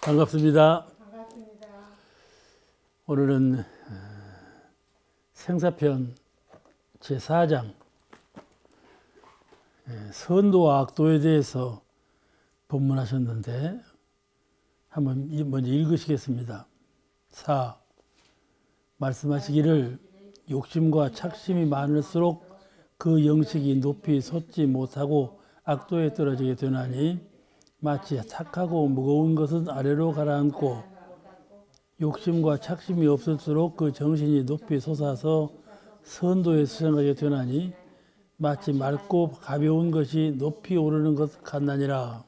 반갑습니다. 반갑습니다. 오늘은 생사편 제4장 선도와 악도에 대해서 본문하셨는데 한번 먼저 읽으시겠습니다. 4. 말씀하시기를 욕심과 착심이 많을수록 그 영식이 높이 솟지 못하고 악도에 떨어지게 되나니 마치 착하고 무거운 것은 아래로 가라앉고 욕심과 착심이 없을수록 그 정신이 높이 솟아서 선도에 수행하게 되나니 마치 맑고 가벼운 것이 높이 오르는 것 같나니라.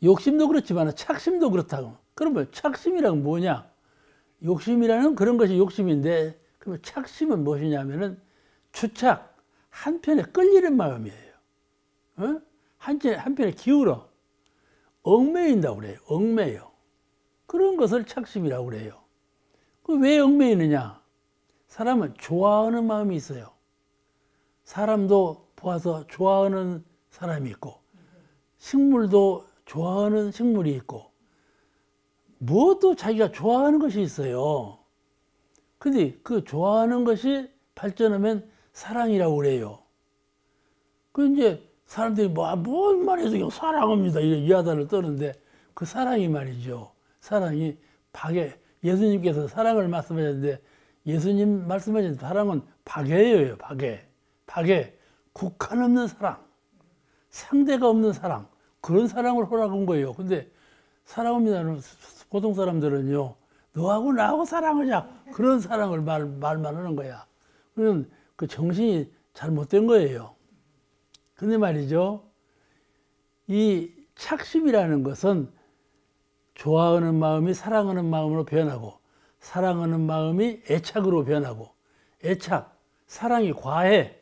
욕심도 그렇지만 착심도 그렇다고. 그러면 착심이란 뭐냐? 욕심이라는 그런 것이 욕심인데, 그러면 착심은 무엇이냐면은 주착, 한편에 끌리는 마음이에요. 한편에 기울어. 얽매인다고 그래요. 얽매여. 그런 것을 착심이라고 그래요. 왜 얽매이느냐? 사람은 좋아하는 마음이 있어요. 사람도 보아서 좋아하는 사람이 있고, 식물도 좋아하는 식물이 있고, 무엇도 자기가 좋아하는 것이 있어요. 근데 그 좋아하는 것이 발전하면 사랑이라고 그래요. 그 이제 사람들이 뭔 말해도 그냥 사랑합니다. 이런 이야단을 떠는데 그 사랑이 말이죠. 사랑이 박해. 예수님께서 사랑을 말씀하셨는데 예수님 말씀하신 사랑은 박해예요. 박해. 박해. 국한 없는 사랑. 상대가 없는 사랑. 그런 사랑을 허락한 거예요. 근데 사랑합니다는 보통 사람들은요. 너하고 나하고 사랑하자. 그런 사랑을 말만 하는 거야. 그러면 그 정신이 잘못된 거예요. 근데 말이죠. 이 착심이라는 것은 좋아하는 마음이 사랑하는 마음으로 변하고, 사랑하는 마음이 애착으로 변하고, 애착, 사랑이 과해.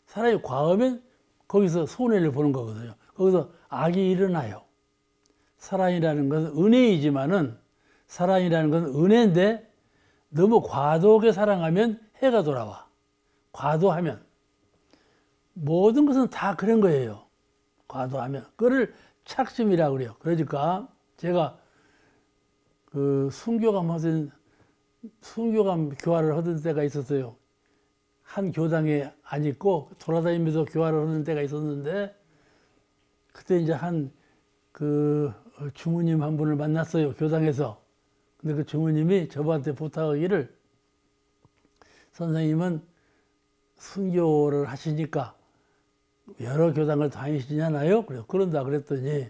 사랑이 과하면 거기서 손해를 보는 거거든요. 거기서 악이 일어나요. 사랑이라는 것은 은혜이지만은, 사랑이라는 것은 은혜인데 너무 과도하게 사랑하면 해가 돌아와. 과도하면. 모든 것은 다 그런 거예요. 과도하면. 그거를 착심이라고 그래요. 그러니까 제가 그 순교감 교화를 하던 때가 있었어요. 한 교당에 안 있고 돌아다니면서 교화를 하는 때가 있었는데, 그때 이제 한 그 주무님 한 분을 만났어요. 교당에서. 근데 그 주무님이 저한테 부탁하기를, 선생님은 순교를 하시니까 여러 교당을 다니시잖아요. 그래서 그런다 그랬더니,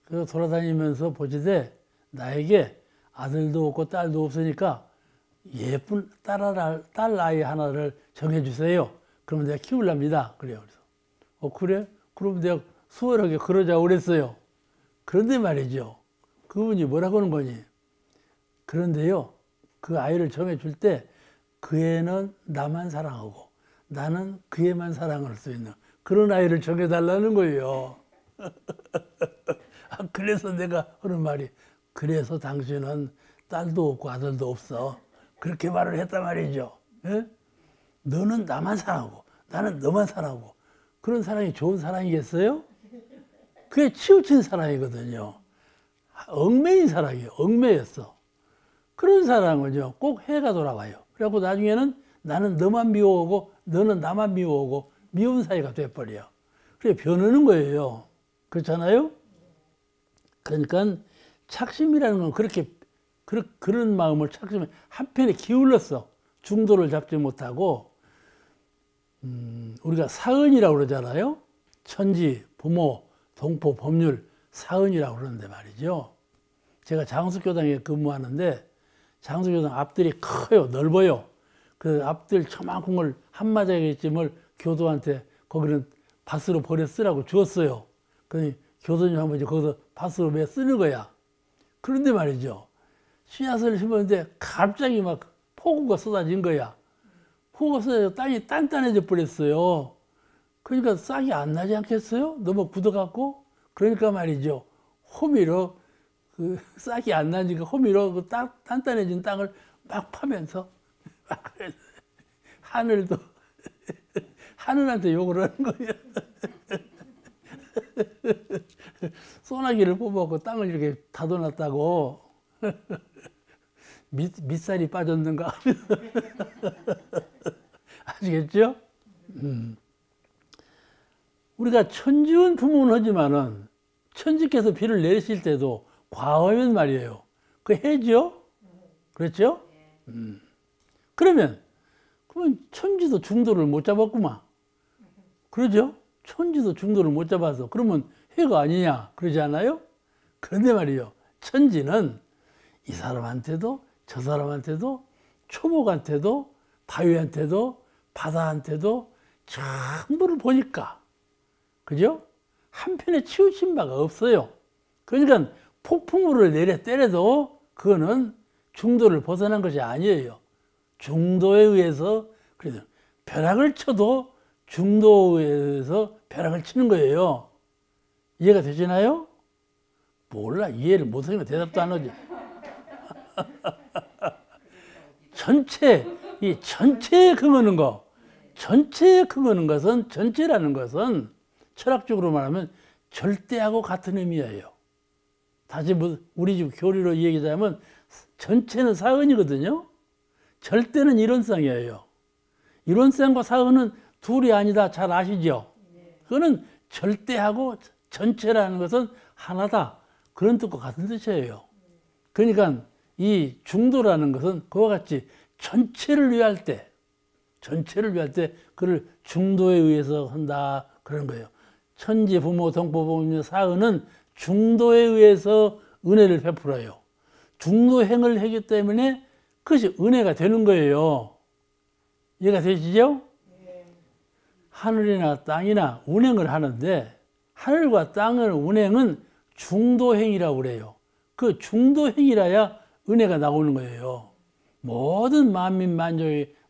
그 돌아다니면서 보시되 나에게 아들도 없고 딸도 없으니까 예쁜 딸 아이 하나를 정해주세요. 그러면 내가 키울랍니다. 그래요. 그래서 그래? 그럼 내가 수월하게 그러자고 그랬어요. 그런데 말이죠. 그분이 뭐라고 하는 거니? 그런데요, 그 아이를 정해줄 때 그 애는 나만 사랑하고 나는 그 애만 사랑할 수 있는 그런 아이를 정해달라는 거예요. 그래서 내가 하는 말이, 그래서 당신은 딸도 없고 아들도 없어. 그렇게 말을 했단 말이죠. 예? 너는 나만 사랑하고 나는 너만 사랑하고. 그런 사랑이 좋은 사랑이겠어요? 그게 치우친 사랑이거든요. 얽매인 사랑이에요. 얽매였어. 그런 사랑은요, 꼭 해가 돌아와요. 그래갖고 나중에는 나는 너만 미워하고 너는 나만 미워하고 미운 사이가 돼버려. 그래 변하는 거예요. 그렇잖아요? 그러니까 착심이라는 건 그런 마음을 착심해 한편에 기울였어. 중도를 잡지 못하고, 우리가 사은이라고 그러잖아요. 천지, 부모, 동포, 법률, 사은이라고 그러는데 말이죠. 제가 장수교당에 근무하는데 장수교당 앞들이 커요. 넓어요. 그 앞들 저만큼을 한마디쯤을 교도한테 거기는 밭으로 버려 쓰라고 주었어요. 그러니 교도님 한 번씩 거기서 밭으로 매 쓰는 거야. 그런데 말이죠. 씨앗을 심었는데 갑자기 막 폭우가 쏟아진 거야. 폭우가 쏟아져 땅이 단단해져 버렸어요. 그러니까 싹이 안 나지 않겠어요? 너무 굳어갖고. 그러니까 말이죠. 호미로 그 싹이 안 나니까 호미로 그 단단해진 땅을 막 파면서 하늘도 하늘한테 욕을 하는 거예요. 소나기를 뽑아갖고 땅을 이렇게 다둬놨다고. 밑살이 빠졌는가? 아시겠죠? 우리가 천지원 부모는 하지만은 천지께서 비를 내리실 때도 과하면 말이에요. 그 해죠? 그렇죠? 그러면 천지도 중도를 못 잡았구만. 그러죠? 천지도 중도를 못 잡아서 그러면 해가 아니냐 그러지 않아요? 그런데 말이요, 천지는 이 사람한테도 저 사람한테도 초목한테도 바위한테도 바다한테도 전부를 보니까, 그죠? 한편에 치우친 바가 없어요. 그러니까 폭풍우를 내려 때려도 그거는 중도를 벗어난 것이 아니에요. 중도에 의해서, 그래서 벼락을 쳐도 중도에 의해서 벼락을 치는 거예요. 이해가 되시나요? 몰라, 이해를 못하니까 대답도 안 하지. 이 전체에 금하는 거, 전체에 금하는 것은, 전체라는 것은 철학적으로 말하면 절대하고 같은 의미예요. 다시 우리 집 교리로 얘기하자면 전체는 사은이거든요. 절대는 이론상이에요. 이론상과 사은은 둘이 아니다. 잘 아시죠? 그거는 절대하고 전체라는 것은 하나다. 그런 뜻과 같은 뜻이에요. 그러니까 이 중도라는 것은 그와 같이 전체를 위할 때 그를 중도에 의해서 한다. 그런 거예요. 천지, 부모, 동포, 법률, 사은은 중도에 의해서 은혜를 베풀어요. 중도행을 하기 때문에 그것이 은혜가 되는 거예요. 이해가 되시죠? 하늘이나 땅이나 운행을 하는데 하늘과 땅의 운행은 중도행이라고 그래요. 그 중도행이라야 은혜가 나오는 거예요. 모든 만민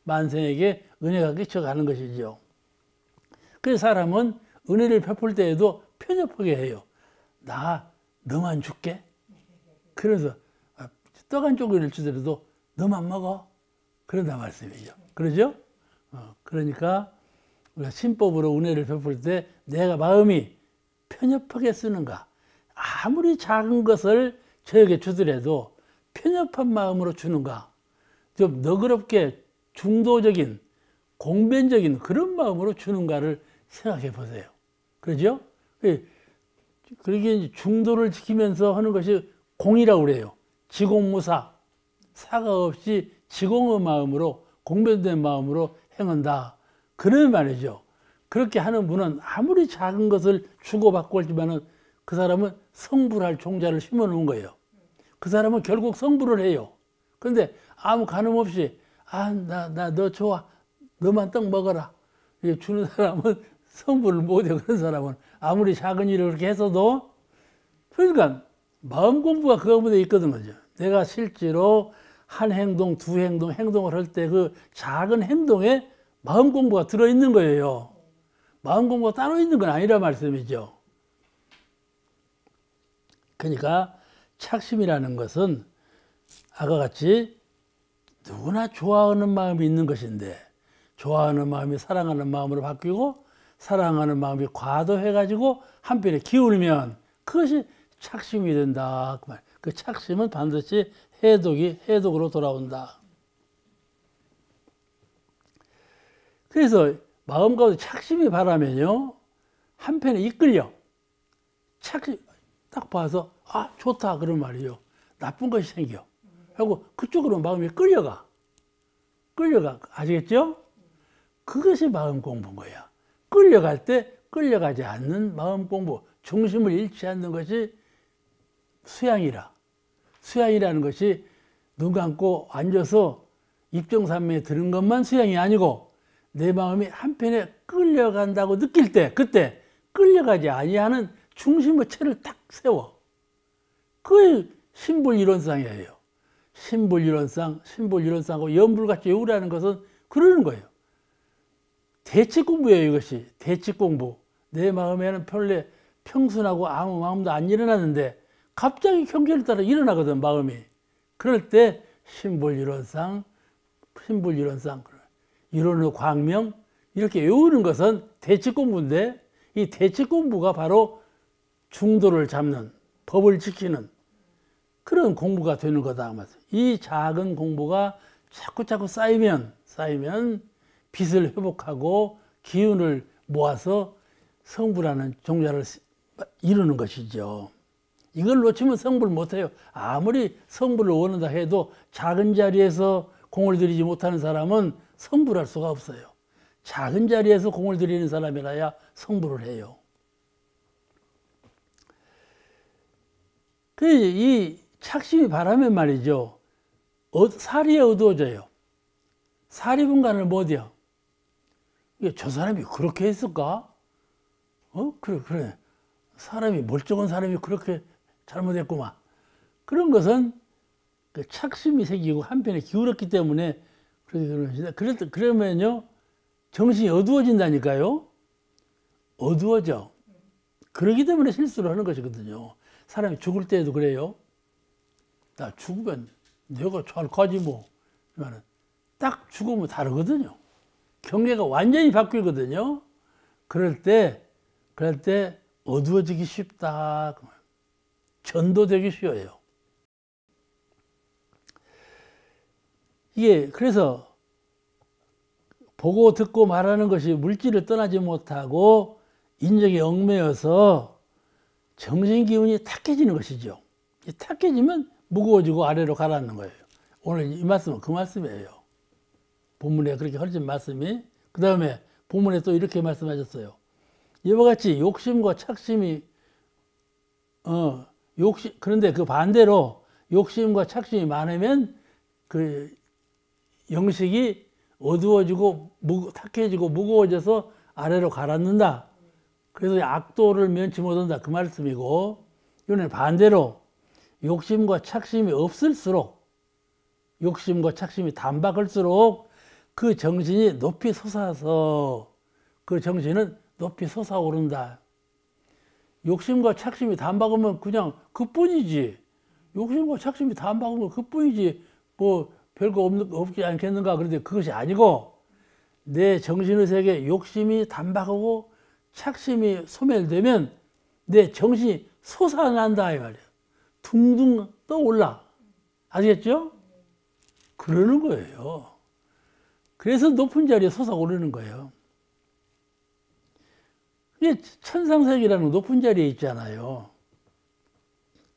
만생에게 은혜가 끼쳐가는 것이죠. 그래서 사람은 은혜를 베풀 때에도 편협하게 해요. 나 너만 줄게. 그래서 떡 한 쪼개를 주더라도 너만 먹어. 그런다 말씀이죠. 그러죠? 그러니까 우리가 신법으로 은혜를 베풀 때 내가 마음이 편협하게 쓰는가. 아무리 작은 것을 저에게 주더라도 편협한 마음으로 주는가. 좀 너그럽게 중도적인 공변적인 그런 마음으로 주는가를 생각해 보세요. 그러죠? 그러게 중도를 지키면서 하는 것이 공이라고 그래요. 지공무사, 사가 없이 지공의 마음으로, 공변된 마음으로 행한다. 그런 말이죠. 그렇게 하는 분은 아무리 작은 것을 주고받고 하지만은 그 사람은 성불할 종자를 심어 놓은 거예요. 그 사람은 결국 성불을 해요. 그런데 아무 가늠 없이, 나 너 좋아. 너만 떡 먹어라. 주는 사람은 성불을 못해. 그런 사람은 아무리 작은 일을 그렇게 했어도. 그러니까 마음 공부가 그 가운데 있거든, 거죠. 내가 실제로 한 행동, 두 행동, 행동을 할 때 그 작은 행동에 마음 공부가 들어있는 거예요. 마음 공부가 따로 있는 건 아니라 말씀이죠. 그러니까 착심이라는 것은 아까 같이 누구나 좋아하는 마음이 있는 것인데, 좋아하는 마음이 사랑하는 마음으로 바뀌고 사랑하는 마음이 과도해가지고 한편에 기울면 그것이 착심이 된다. 그 말. 그 착심은 반드시 해독으로 돌아온다. 그래서 마음 가운데 착심이 바라면요, 한편에 이끌려. 착심 딱 봐서 좋다 그런 말이요. 나쁜 것이 생겨. 하고 그쪽으로 마음이 끌려가. 아시겠죠? 그것이 마음 공부인 거야. 끌려갈 때 끌려가지 않는 마음 공부, 중심을 잃지 않는 것이 수양이라. 수양이라는 것이 눈 감고 앉아서 입정산매에 드는 것만 수양이 아니고 내 마음이 한편에 끌려간다고 느낄 때, 그때 끌려가지 아니하는 중심의 체를 딱 세워. 그게 신불이론상이에요. 신불이론상하고 연불같이 외우라는 것은 그러는 거예요. 대치 공부예요, 이것이. 대치 공부. 내 마음에는 본래 평순하고 아무 마음도 안 일어나는데 갑자기 경계를 따라 일어나거든, 마음이. 그럴 때 신불이론상, 이론의 광명, 이렇게 외우는 것은 대치 공부인데 이 대치 공부가 바로 중도를 잡는, 법을 지키는 그런 공부가 되는 거다. 이 작은 공부가 자꾸 쌓이면 빚을 회복하고 기운을 모아서 성부라는 종자를 이루는 것이죠. 이걸 놓치면 성불 못해요. 아무리 성불을 원한다 해도 작은 자리에서 공을 들이지 못하는 사람은 성불할 수가 없어요. 작은 자리에서 공을 들이는 사람이라야 성불을 해요. 이 착심이 바라면 말이죠. 살이 어두워져요. 살이 분간을 못해요. 저 사람이 그렇게 했을까? 그래. 사람이, 멀쩡한 사람이 그렇게 잘못했구만. 그런 것은 그 착심이 생기고 한편에 기울었기 때문에 그렇게 그러시다. 그러면요, 정신이 어두워진다니까요. 어두워져. 그러기 때문에 실수를 하는 것이거든요. 사람이 죽을 때에도 그래요. 나 죽으면 내가 잘 가지 뭐. 딱 죽으면 다르거든요. 경계가 완전히 바뀌거든요. 그럴 때 어두워지기 쉽다. 전도되기 쉬워요. 이게 그래서 보고 듣고 말하는 것이 물질을 떠나지 못하고 인적에 얽매여서 정신기운이 탁해지는 것이죠. 탁해지면 무거워지고 아래로 가라앉는 거예요. 오늘 이 말씀은 그 말씀이에요. 본문에 그렇게 하신 말씀이. 그 다음에 본문에 또 이렇게 말씀하셨어요. 이와 같이 욕심과 착심이 그런데 그 반대로 욕심과 착심이 많으면 그 영식이 어두워지고 탁해지고 무거워져서 아래로 가라앉는다. 그래서 악도를 면치 못한다. 그 말씀이고, 이번에 반대로 욕심과 착심이 없을수록, 욕심과 착심이 단박할수록 그 정신이 높이 솟아서 그 정신은 높이 솟아오른다. 욕심과 착심이 단박하면 그냥 그뿐이지. 욕심과 착심이 단박하면 그뿐이지. 뭐 별거 없지 않겠는가. 그런데 그것이 아니고 내 정신의 세계에 욕심이 단박하고 착심이 소멸되면 내 정신이 솟아난다 이 말이야. 둥둥 떠올라. 아시겠죠? 그러는 거예요. 그래서 높은 자리에 솟아오르는 거예요. 이게 천상세계라는 높은 자리에 있잖아요.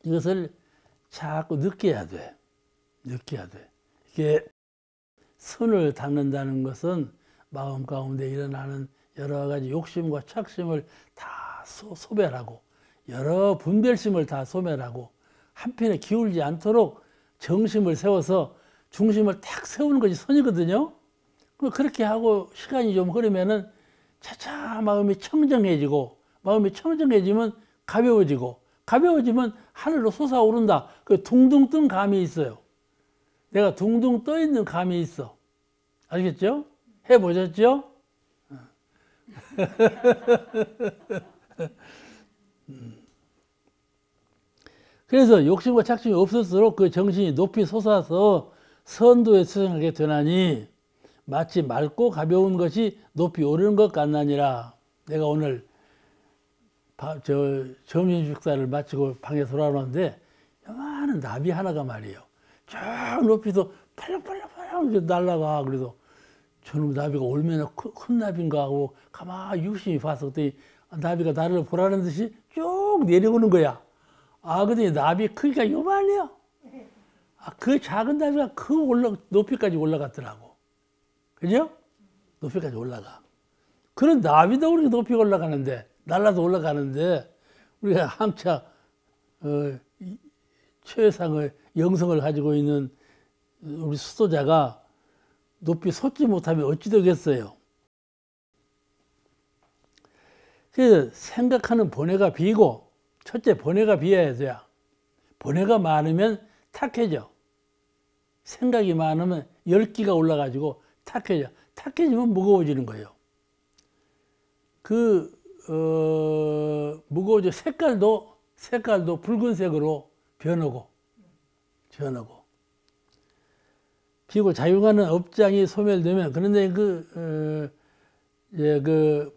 이것을 자꾸 느껴야 돼. 느껴야 돼. 이게 선을 닦는다는 것은 마음 가운데 일어나는 여러 가지 욕심과 착심을 다 소멸하고 여러 분별심을 다 소멸하고 한편에 기울지 않도록 정심을 세워서 중심을 탁 세우는 것이 선이거든요. 그렇게 하고 시간이 좀 흐르면은 차차 마음이 청정해지고, 마음이 청정해지면 가벼워지고, 가벼워지면 하늘로 솟아오른다. 그 둥둥 뜬 감이 있어요. 내가 둥둥 떠 있는 감이 있어. 아시겠죠? 해보셨죠? 그래서 욕심과 착심이 없을수록 그 정신이 높이 솟아서 선도에 수행하게 되나니 마치 맑고 가벼운 것이 높이 오르는 것 같나니라. 내가 오늘 점심 식사를 마치고 방에 돌아오는데 요만한 나비 하나가 말이에요. 저 높이서 팔랑팔랑팔랑 날아가. 그래서 저놈 나비가 얼마나 큰 나비인가 하고 가만히 유심히 봐서 그랬더니 나비가 나를 보라는 듯이 쭉 내려오는 거야. 그랬더니 나비 크기가 요만해요. 그 작은 나비가 높이까지 올라갔더라고. 그죠? 높이까지 올라가. 그런 나비도 그렇게 높이 올라가는데, 날라서 올라가는데, 우리가 한차, 최상의 영성을 가지고 있는 우리 수도자가 높이 솟지 못하면 어찌 되겠어요? 그래서 생각하는 번뇌가 비고, 첫째 번뇌가 비어야 돼요. 번뇌가 많으면 탁해져. 생각이 많으면 열기가 올라가지고 탁해져. 탁해지면 무거워지는 거예요. 무거워져. 색깔도 붉은색으로 변하고. 비고 자유하는 업장이 소멸되면, 그런데 그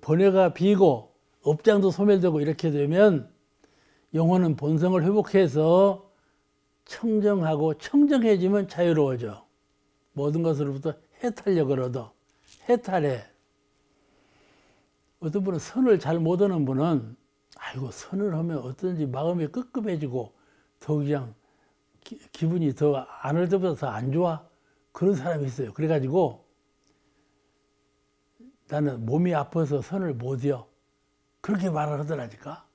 번뇌가 비고 업장도 소멸되고 이렇게 되면 영혼은 본성을 회복해서 청정하고 청정해지면 자유로워져. 모든 것으로부터 해탈력을 얻어. 해탈해. 어떤 분은 선을 잘 못하는 분은 아이고 선을 하면 어떤지 마음이 끄급해지고 더 그냥 기분이 더 안 할 때보다 더 안 좋아. 그런 사람이 있어요. 그래가지고 나는 몸이 아파서 선을 못 이어. 그렇게 말을 하더라니까.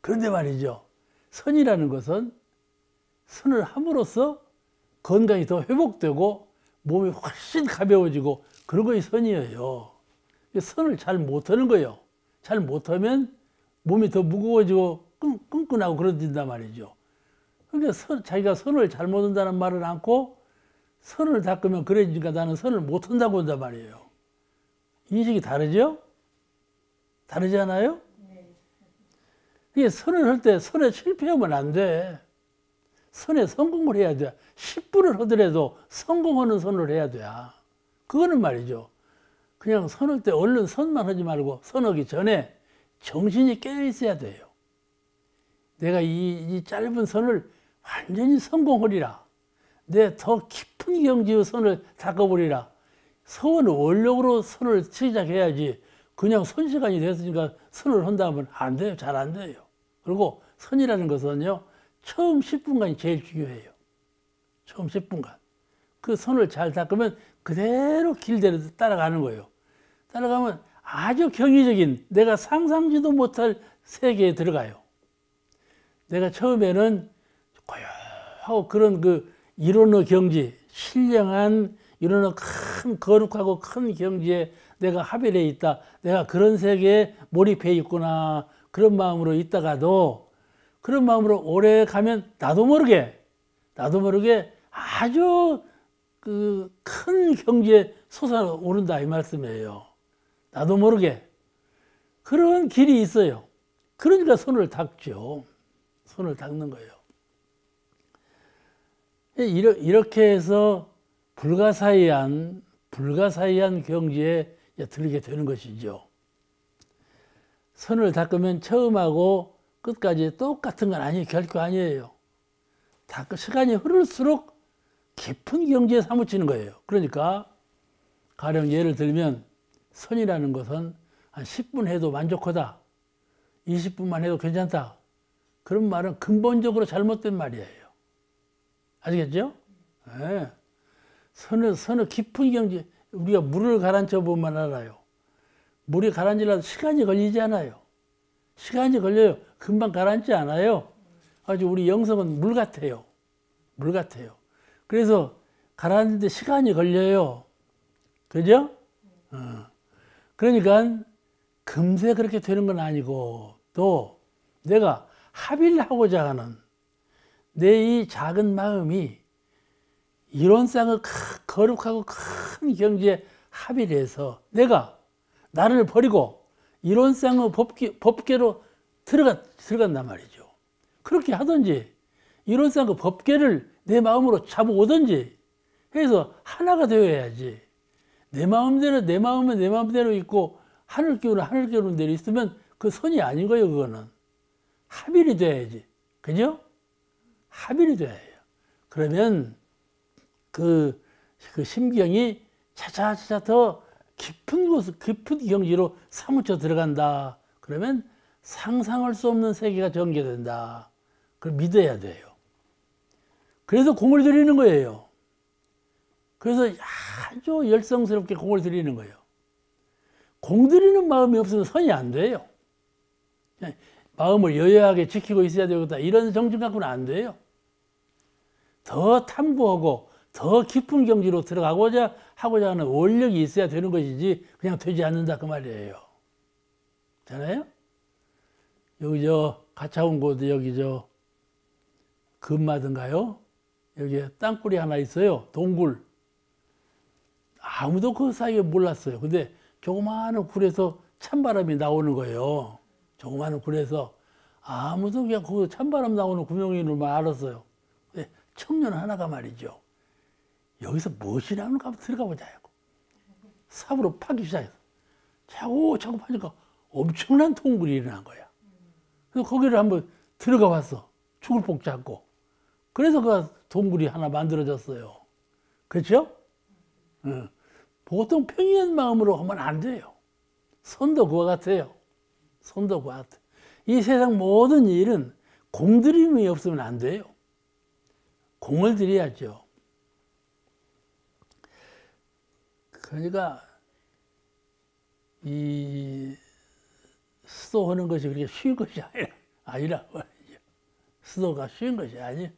그런데 말이죠. 선이라는 것은 선을 함으로써 건강이 더 회복되고 몸이 훨씬 가벼워지고 그런 것이 선이에요. 선을 잘 못하는 거예요. 잘 못하면 몸이 더 무거워지고 끈끈하고 그러진단 말이죠. 그러니까 자기가 선을 잘 못한다는 말은 않고 선을 닦으면 그래지니까 나는 선을 못한다고 한단 말이에요. 인식이 다르죠? 다르지 않아요? 이게 선을 할 때 선에 실패하면 안 돼. 선에 성공을 해야 돼. 10분을 하더라도 성공하는 선을 해야 돼. 그거는 말이죠. 그냥 선할 때 얼른 선만 하지 말고 선하기 전에 정신이 깨어 있어야 돼요. 내가 이 짧은 선을 완전히 성공하리라. 내 더 깊은 경지의 선을 닦아버리라. 선 원력으로 선을 시작해야지. 그냥 선 시간이 됐으니까 선을 한다면 안 돼요. 잘 안 돼요. 그리고 선이라는 것은요. 처음 10분간이 제일 중요해요. 처음 10분간. 그 선을 잘 닦으면 그대로 길대로 따라가는 거예요. 따라가면 아주 경이적인 내가 상상지도 못할 세계에 들어가요. 내가 처음에는 고요하고 그런 그 이론의 경지, 신령한 이론의 큰 거룩하고 큰 경지에 내가 합일해 있다. 내가 그런 세계에 몰입해 있구나. 그런 마음으로 있다가도 그런 마음으로 오래 가면 나도 모르게 아주 그 큰 경지에 솟아오른다 이 말씀이에요. 나도 모르게 그런 길이 있어요. 그러니까 손을 닦죠. 손을 닦는 거예요. 이렇게 해서 불가사의한 경지에 들게 되는 것이죠. 선을 닦으면 처음하고 끝까지 똑같은 건 아니에요. 결코 아니에요. 시간이 흐를수록 깊은 경지에 사무치는 거예요. 그러니까 가령 예를 들면 선이라는 것은 한 10분 해도 만족하다. 20분만 해도 괜찮다. 그런 말은 근본적으로 잘못된 말이에요. 아시겠죠? 네. 선의 깊은 경지, 우리가 물을 가라앉혀 보면 알아요. 물이 가라앉으려도 시간이 걸리지 않아요. 시간이 걸려요. 금방 가라앉지 않아요. 아주 우리 영성은 물 같아요. 물 같아요. 그래서 가라앉는데 시간이 걸려요. 그죠? 그러니까 금세 그렇게 되는 건 아니고 또 내가 합의를 하고자 하는 내 이 작은 마음이 이론상의 거룩하고 큰 경지에 합의를 해서 내가 나를 버리고 이론상의 법계로 들어간단 말이죠. 그렇게 하든지 이론상의 법계를 내 마음으로 잡아오든지 해서 하나가 되어야지. 내 마음대로 내 마음대로 있고 하늘 기운은 대로 있으면 그 선이 아닌 거예요. 그거는 합일이 돼야지. 그죠? 합일이 돼야 해요. 그러면 그 심경이 차차차차 더 깊은 경지로 사무쳐 들어간다. 그러면 상상할 수 없는 세계가 전개된다. 그걸 믿어야 돼요. 그래서 공을 들이는 거예요. 그래서 아주 열성스럽게 공을 들이는 거예요. 공 들이는 마음이 없으면 선이 안 돼요. 그냥 마음을 여여하게 지키고 있어야 되겠다. 이런 정신 갖고는 안 돼요. 더 탐구하고 더 깊은 경지로 들어가고자 하고자 하는 원력이 있어야 되는 것이지 그냥 되지 않는다 그 말이에요. 잖아요? 여기 가차운 곳 여기 금마든가요? 여기에 땅굴이 하나 있어요. 동굴. 아무도 그 사이에 몰랐어요. 근데 조그마한 굴에서 찬바람이 나오는 거예요. 조그마한 굴에서 아무도 그냥 그 찬바람 나오는 구멍인을만 알았어요. 근데 청년 하나가 말이죠. 여기서 무엇이 나오는가 한번 들어가 보자. 삽으로 파기 시작해서 차고 파니까 엄청난 동굴이 일어난 거야. 그래서 거기를 한번 들어가 봤어. 죽을 복 잡고. 그래서 그 동굴이 하나 만들어졌어요. 그렇죠? 보통 평이한 마음으로 하면 안 돼요. 선도 그와 같아요. 선도 그와 같아요. 이 세상 모든 일은 공들임이 없으면 안 돼요. 공을 들여야죠. 그러니까 이 수도하는 것이 그렇게 쉬운 것이 아니라 말이죠. 수도가 쉬운 것이 아니에요.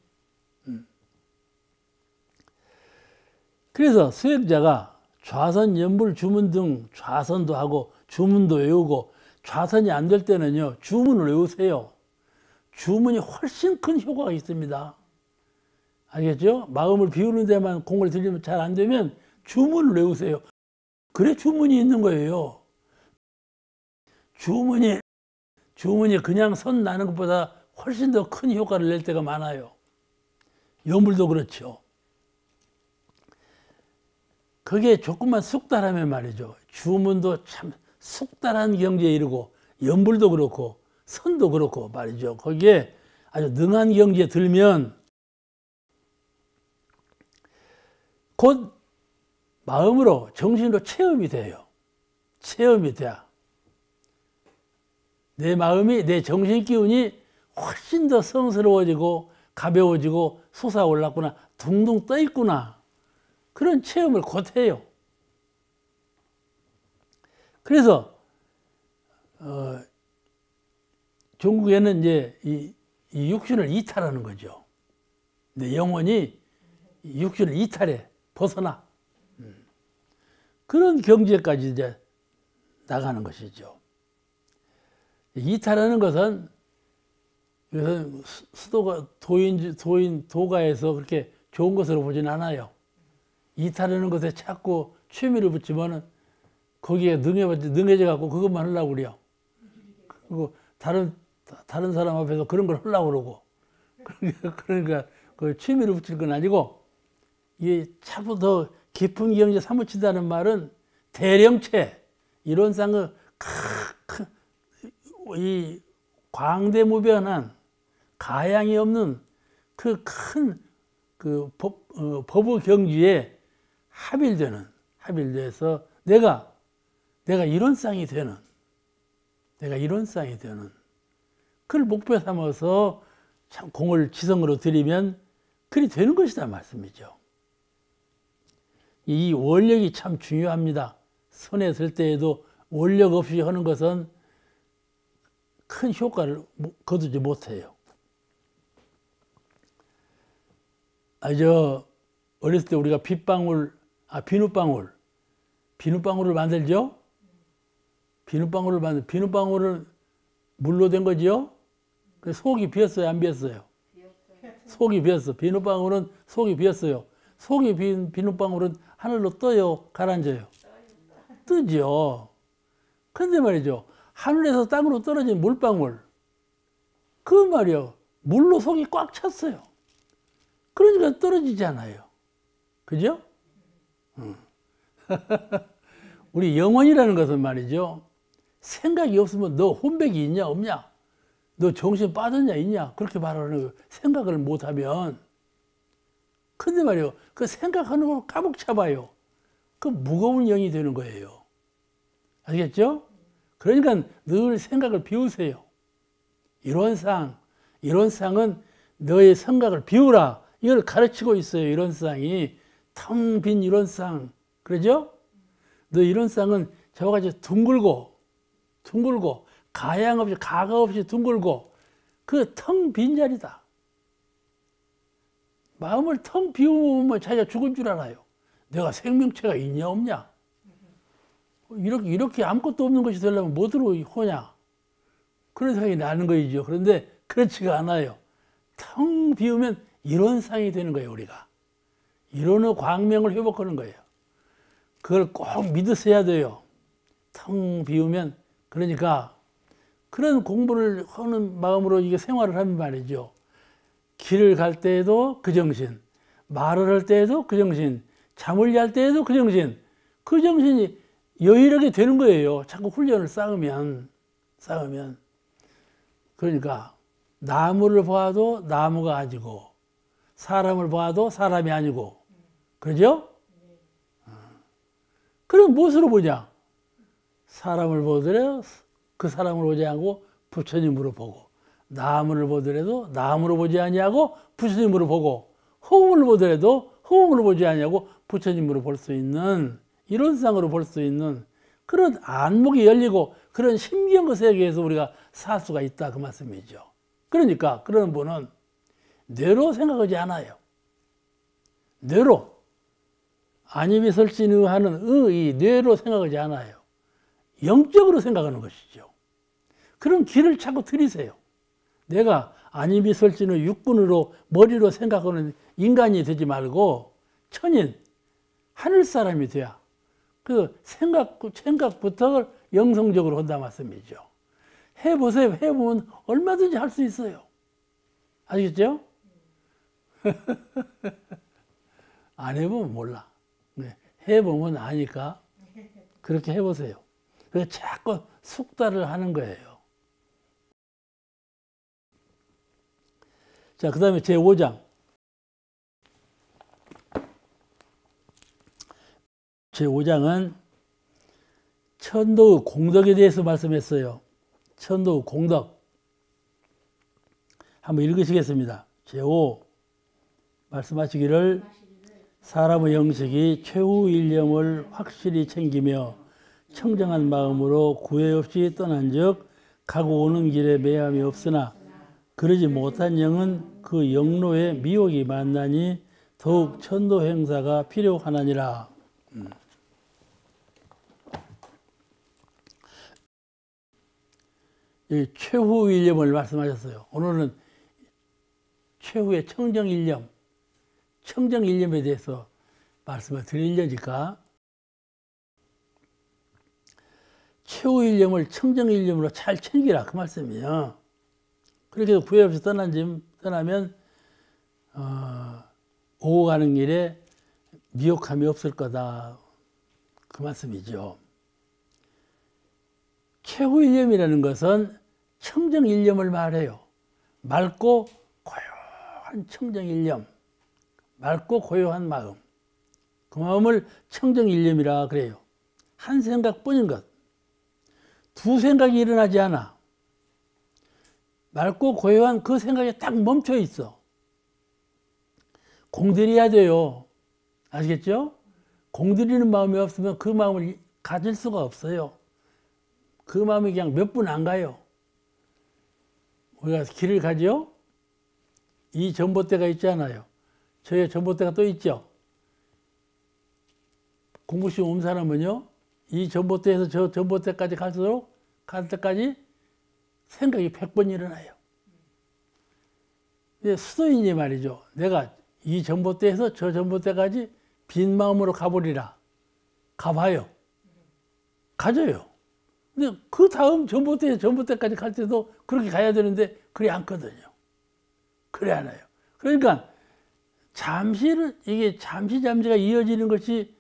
그래서 수행자가 좌선, 연불, 주문 등 좌선도 하고 주문도 외우고, 좌선이 안 될 때는요, 주문을 외우세요. 주문이 훨씬 큰 효과가 있습니다. 알겠죠? 마음을 비우는 데만 공을 들이면 잘 안 되면 주문을 외우세요. 그래 주문이 있는 거예요. 주문이 그냥 선 나는 것보다 훨씬 더 큰 효과를 낼 때가 많아요. 연불도 그렇죠. 그게 조금만 숙달하면 말이죠. 주문도 참 숙달한 경지에 이르고, 연불도 그렇고 선도 그렇고 말이죠. 거기에 아주 능한 경지에 들면 곧 마음으로 정신으로 체험이 돼요. 체험이 돼야 내 마음이, 내 정신 기운이 훨씬 더 성스러워지고 가벼워지고 솟아올랐구나, 둥둥 떠 있구나, 그런 체험을 곧 해요. 그래서 중국에는 이제 이 육신을 이탈하는 거죠. 내 영혼이 육신을 이탈해, 벗어나. 그런 경지에까지 이제 나가는 것이죠. 이탈하는 것은 수도가 도가에서 그렇게 좋은 것으로 보진 않아요. 이탈하는 것에 자꾸 취미를 붙이면은 거기에 능해져 갖고 그것만 하려고 그래요. 그리고 다른 사람 앞에서 그런 걸 하려고 그러고. 그러니까 그 취미를 붙일 건 아니고, 이게 자꾸 더 깊은 경지에 사무친다는 말은 대령체, 이론상의 이 광대무변한 가양이 없는 그 큰 법의 경지에 합일돼서 내가 이론상이 되는, 그걸 목표 삼아서 참 공을 지성으로 들이면 그리 되는 것이다 말씀이죠. 이 원력이 참 중요합니다. 선에 설 때에도 원력 없이 하는 것은 큰 효과를 거두지 못해요. 어렸을 때 우리가 비눗방울을 만들죠? 비눗방울은 물로 된 거죠? 속이 비었어요, 안 비었어요? 속이 비었어. 비눗방울은 속이 비었어요. 속이 빈 비눗방울은 하늘로 떠요, 가라앉아요? 뜨죠. 근데 말이죠, 하늘에서 땅으로 떨어진 물방울, 그 말이요, 물로 속이 꽉 찼어요. 그러니까 떨어지잖아요. 그죠? 우리 영혼이라는 것은 말이죠, 생각이 없으면 너 혼백이 있냐 없냐, 너 정신 빠졌냐 있냐, 그렇게 말하는 거예요. 생각을 못하면. 근데 말이요, 그 생각하는 걸 까먹 잡아요. 그 무거운 영이 되는 거예요. 아시겠죠? 그러니까 늘 생각을 비우세요. 이론상은 너의 생각을 비우라, 이걸 가르치고 있어요. 이론상이 텅 빈 이론상, 그러죠? 너 이론상은 저와 같이 둥글고 가가 없이 둥글고 그 텅 빈 자리다. 마음을 텅 비우면 자기가 죽은 줄 알아요. 내가 생명체가 있냐 없냐, 이렇게 아무것도 없는 것이 되려면 뭐로 호냐, 그런 생각이 나는 거이죠. 그런데 그렇지가 않아요. 텅 비우면 이론상이 되는 거예요. 우리가 이론의 광명을 회복하는 거예요. 그걸 꼭 믿으셔야 돼요. 텅 비우면. 그러니까 그런 공부를 하는 마음으로 이게 생활을 하면 말이죠, 길을 갈 때에도 그 정신, 말을 할 때에도 그 정신, 잠을 잘 때에도 그 정신이 여유롭게 되는 거예요. 자꾸 훈련을 쌓으면. 그러니까 나무를 보아도 나무가 아니고 사람을 보아도 사람이 아니고 그러죠? 그럼 무엇으로 보냐? 사람을 보더라도 그 사람을 보지 않고 부처님으로 보고 나무를 보더라도 나무로 보지 아니하고 부처님으로 보고 허공을 보더라도 허공으로 보지 아니하고 부처님으로 볼 수 있는 이론상으로 볼 수 있는 그런 안목이 열리고 그런 신비한 세계에서 우리가 살 수가 있다 그 말씀이죠. 그러니까 그런 분은 뇌로 생각하지 않아요. 뇌로 안입이 설진의 하는 이 뇌로 생각하지 않아요. 영적으로 생각하는 것이죠. 그런 길을 자꾸 들이세요. 내가 안입이 설진의 육군으로 머리로 생각하는 인간이 되지 말고 천인 하늘 사람이 돼야 그 생각부터 영성적으로 한다 말씀이죠. 해보세요. 해보면 얼마든지 할 수 있어요. 아시겠죠? 안 해보면 몰라. 해보면 아니까 그렇게 해보세요. 그래서 자꾸 숙달을 하는 거예요. 자, 그 다음에 제5장. 제5장은 천도의 공덕에 대해서 말씀했어요. 천도의 공덕. 한번 읽으시겠습니다. 제5 말씀하시기를 사람의 영식이 최후 일념을 확실히 챙기며 청정한 마음으로 구애 없이 떠난 즉 가고 오는 길에 매함이 없으나 그러지 못한 영은 그 영로에 미혹이 만나니 더욱 천도 행사가 필요하나니라. 최후 일념을 말씀하셨어요. 오늘은 최후의 청정 일념, 청정 일념에 대해서 말씀을 드리려니까 최후 일념을 청정 일념으로 잘 챙기라 그 말씀이에요. 그렇게 해서 구애 없이 떠나면 오고 가는 길에 미혹함이 없을 거다 그 말씀이죠. 최후 일념이라는 것은 청정 일념을 말해요. 맑고 고요한 청정 일념, 맑고 고요한 마음, 그 마음을 청정 일념이라 그래요. 한 생각뿐인 것, 두 생각이 일어나지 않아. 맑고 고요한 그 생각에 딱 멈춰 있어. 공들여야 돼요. 아시겠죠? 공들이는 마음이 없으면 그 마음을 가질 수가 없어요. 그 마음이 그냥 몇 분 안 가요. 우리가 길을 가죠? 이 전봇대가 있잖아요. 저의 전봇대가 또 있죠? 공부시험 온 사람은요, 이 전봇대에서 저 전봇대까지 갈 때까지 생각이 100번 일어나요. 근데 수도인이 말이죠. 내가 이 전봇대에서 저 전봇대까지 빈 마음으로 가버리라. 가봐요. 가져요. 근데 그 다음 전봇대까지 갈 때도 그렇게 가야 되는데 그래 않거든요. 그래 않아요. 그러니까 이게 잠시가 이어지는 것이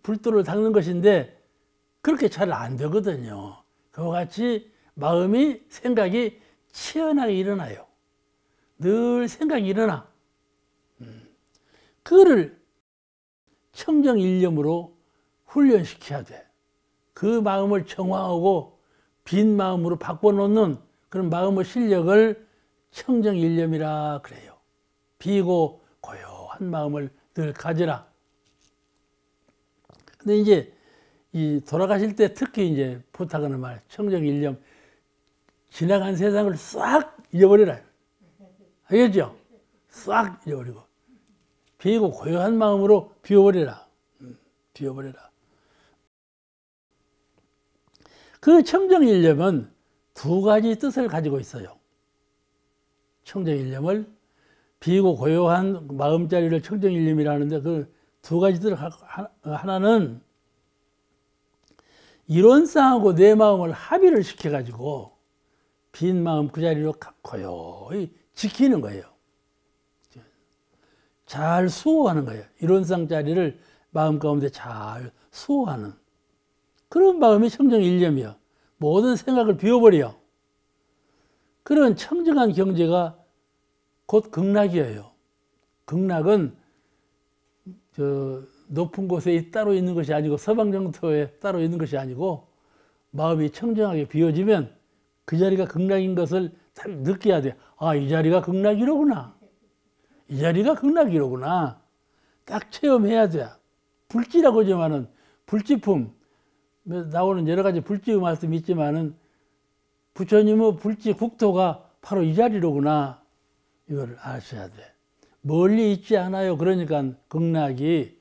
불도를 닦는 것인데 그렇게 잘 안 되거든요. 그와 같이 생각이 치열하게 일어나요. 늘 생각이 일어나. 그거를 청정일념으로 훈련시켜야 돼. 그 마음을 정화하고 빈 마음으로 바꿔놓는 그런 마음의 실력을 청정일념이라 그래요. 비고 고요한 마음을 늘 가지라. 근데 이제 이 돌아가실 때 특히 이제 부탁하는 말, 청정일념, 지나간 세상을 싹 잊어버리라. 알겠죠? 싹 잊어버리고 비고 고요한 마음으로 비워버리라. 비워버리라. 그 청정일념은 두 가지 뜻을 가지고 있어요. 청정일념을 비고 고요한 마음자리를 청정일념이라 하는데 그 두 가지 뜻을 하나는 이론상하고 내 마음을 합의를 시켜가지고 빈 마음 그 자리로 고요히 지키는 거예요. 잘 수호하는 거예요. 이론상 자리를 마음 가운데 잘 수호하는 그런 마음이 청정일념이요. 모든 생각을 비워버려. 그런 청정한 경제가 곧 극락이에요. 극락은 높은 곳에 따로 있는 것이 아니고 서방 정토에 따로 있는 것이 아니고 마음이 청정하게 비워지면 그 자리가 극락인 것을 딱 느껴야 돼. 아, 이 자리가 극락이로구나. 이 자리가 극락이로구나. 딱 체험해야 돼. 불지라고 하지만은 불지품 나오는 여러 가지 불지 말씀이 있지만은 부처님의 불지 국토가 바로 이 자리로구나. 이걸 아셔야 돼. 멀리 있지 않아요. 그러니까 극락이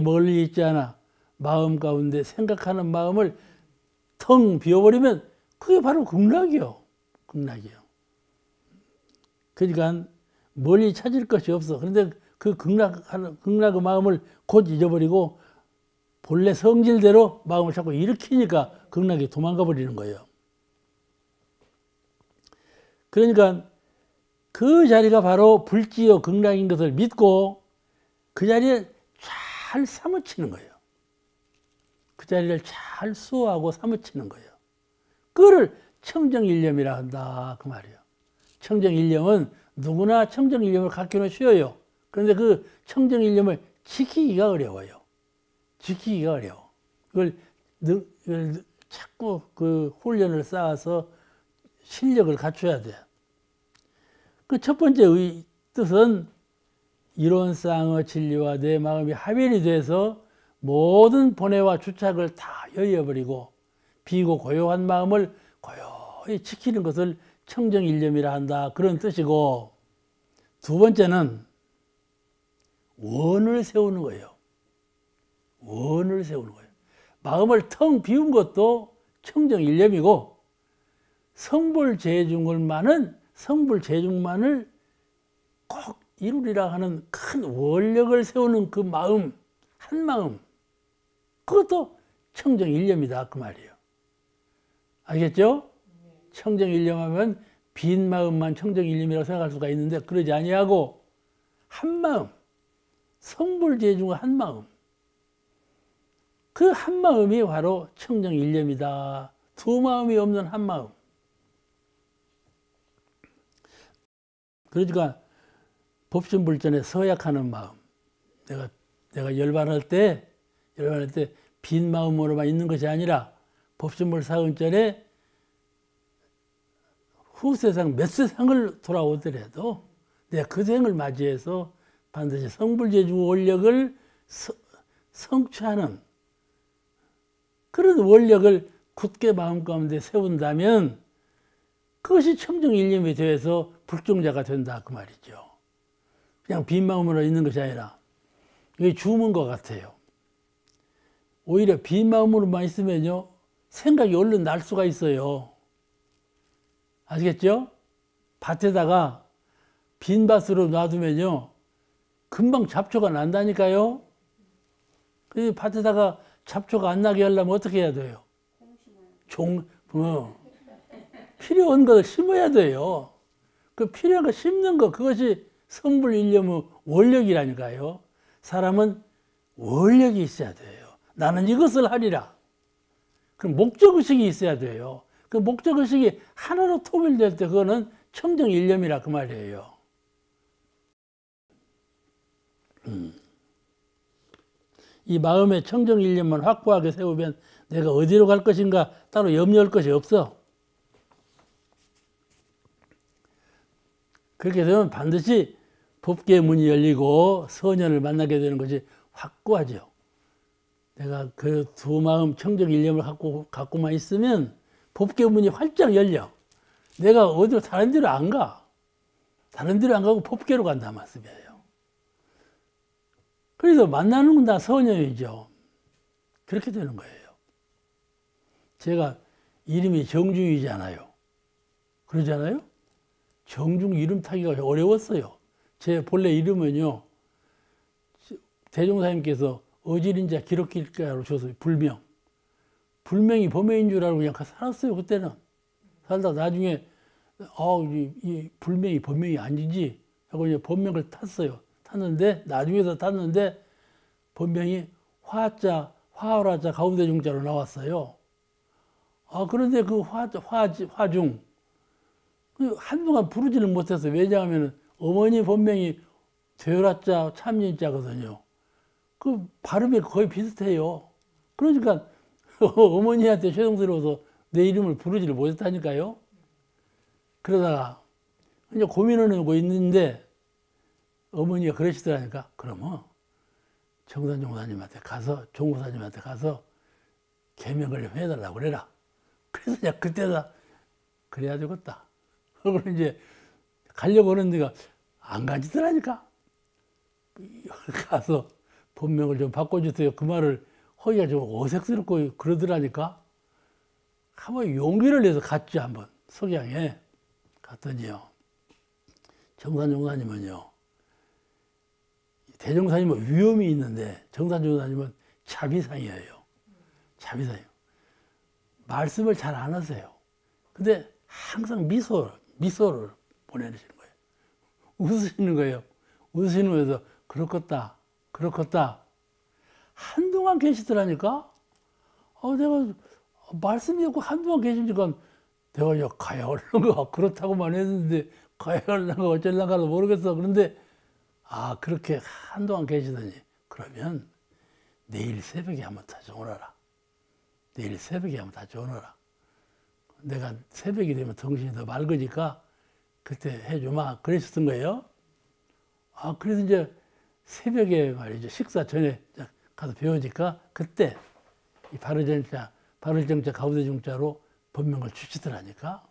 멀리 있지 않아. 마음 가운데 생각하는 마음을 텅 비워버리면 그게 바로 극락이요. 극락이요. 그러니까 멀리 찾을 것이 없어. 그런데 그 극락의 마음을 곧 잊어버리고 본래 성질대로 마음을 자꾸 일으키니까 극락이 도망가 버리는 거예요. 그러니까 그 자리가 바로 불지요 극락인 것을 믿고 그 자리에 잘 사무치는 거예요. 그 자리를 잘 수호하고 사무치는 거예요. 그거를 청정일념이라 한다 그 말이에요. 청정일념은 누구나 청정일념을 갖기는 쉬워요. 그런데 그 청정일념을 지키기가 어려워요. 지키기가 어려워. 이걸 자꾸 그 훈련을 쌓아서 실력을 갖춰야 돼. 그 첫 번째 뜻은 이론상의 진리와 내 마음이 합일이 돼서 모든 번뇌와 주착을 다 여의어버리고 비고 고요한 마음을 고요히 지키는 것을 청정일념이라 한다. 그런 뜻이고, 두 번째는 원을 세우는 거예요. 원을 세우는 거예요. 마음을 텅 비운 것도 청정일념이고, 성불재중만을 꼭 이루리라 하는 큰 원력을 세우는 그 마음, 한 마음, 그것도 청정일념이다 그 말이에요. 알겠죠? 청정일념하면 빈 마음만 청정일념이라고 생각할 수가 있는데 그러지 아니하고 한 마음, 성불재중의 한 마음, 그 한 마음이 바로 청정일념이다. 두 마음이 없는 한 마음. 그러니까 법신불전에 서약하는 마음. 내가 열반할 때 빈 마음으로만 있는 것이 아니라 법신불 사은전에 후세상 몇 세상을 돌아오더라도 내가 그 생을 맞이해서 반드시 성불재중 원력을 성취하는 그런 원력을 굳게 마음 가운데 세운다면 그것이 청정일념이 되어서 불종자가 된다 그 말이죠. 그냥 빈 마음으로 있는 것이 아니라 이게 주문과 같아요. 오히려 빈 마음으로만 있으면요 생각이 얼른 날 수가 있어요. 아시겠죠? 밭에다가 빈 밭으로 놔두면요 금방 잡초가 난다니까요. 그 밭에다가 잡초가 안 나게 하려면 어떻게 해야 돼요? 필요한 것을 심어야 돼요. 그 필요한 거 심는 거, 그것이 성불일념의 원력이라니까요. 사람은 원력이 있어야 돼요. 나는 이것을 하리라. 그 목적의식이 있어야 돼요. 그 목적의식이 하나로 통일될 때 그거는 청정일념이라 그 말이에요. 이 마음의 청정일념만 확고하게 세우면 내가 어디로 갈 것인가 따로 염려할 것이 없어. 그렇게 되면 반드시 법계의 문이 열리고 선연을 만나게 되는 것이 확고하죠. 내가 그 두 마음 청정일념을 갖고만 있으면 법계의 문이 활짝 열려. 내가 어디로 다른 데로 안 가. 다른 데로 안 가고 법계로 간다 말씀이에요. 그래서 만나는 건 다 선연이죠. 그렇게 되는 거예요. 제가 이름이 정중이잖아요. 그러잖아요. 정중 이름 타기가 어려웠어요. 제 본래 이름은요, 대종사님께서 어질인자 기록길가로 줘서 불명이 범명인 줄 알고 그냥 살았어요. 그때는 살다 나중에 이 불명이 범명이 아니지 하고 이제 본명을 탔는데 나중에서 탔는데 본명이 화라자 가운데 중자로 나왔어요. 그런데 그 화중 한동안 부르지를 못해서 왜냐하면 어머니 본명이 되어라자 참인자거든요. 그 발음이 거의 비슷해요. 그러니까 어머니한테 죄송스러워서 내 이름을 부르지를 못했다니까요. 그러다가 이제 고민을 하고 있는데 어머니가 그러시더라니까. 그러면 정산 종사님한테 가서 종고사님한테 가서 개명을 좀 해달라고 그래라. 그래서 내가 그때다 그래야 되겠다. 그리고 이제 가려고 하는 데가 안 가지더라니까. 가서 본명을 좀 바꿔주세요. 그 말을 허기가 좀 어색스럽고 그러더라니까. 한번 용기를 내서 갔지, 한번. 석양에 갔더니요. 정산종사님은요. 대종사님은 위험이 있는데 정산종사님은 자비상이에요. 자비상이에요. 말씀을 잘 안 하세요. 근데 항상 미소를 보내시는 거예요. 웃으시는 거예요. 웃으시는 거에서 그렇겠다. 한동안 계시더라니까. 내가 말씀이 없고 한동안 계시니까 내가 이제 가야 할런가 그렇다고만 했는데 가야 할런가 어쩔란가도 모르겠어. 그런데 그렇게 한동안 계시더니 그러면 내일 새벽에 한번 다시 오너라. 내일 새벽에 한번 다시 오너라. 내가 새벽이 되면 정신이 더 맑으니까 그때 해주마. 그러셨던 거예요. 그래서 이제 새벽에 말이죠. 식사 전에 가서 배우니까 그때 이 바를정자 가우대중자로 법명을 주시더라니까.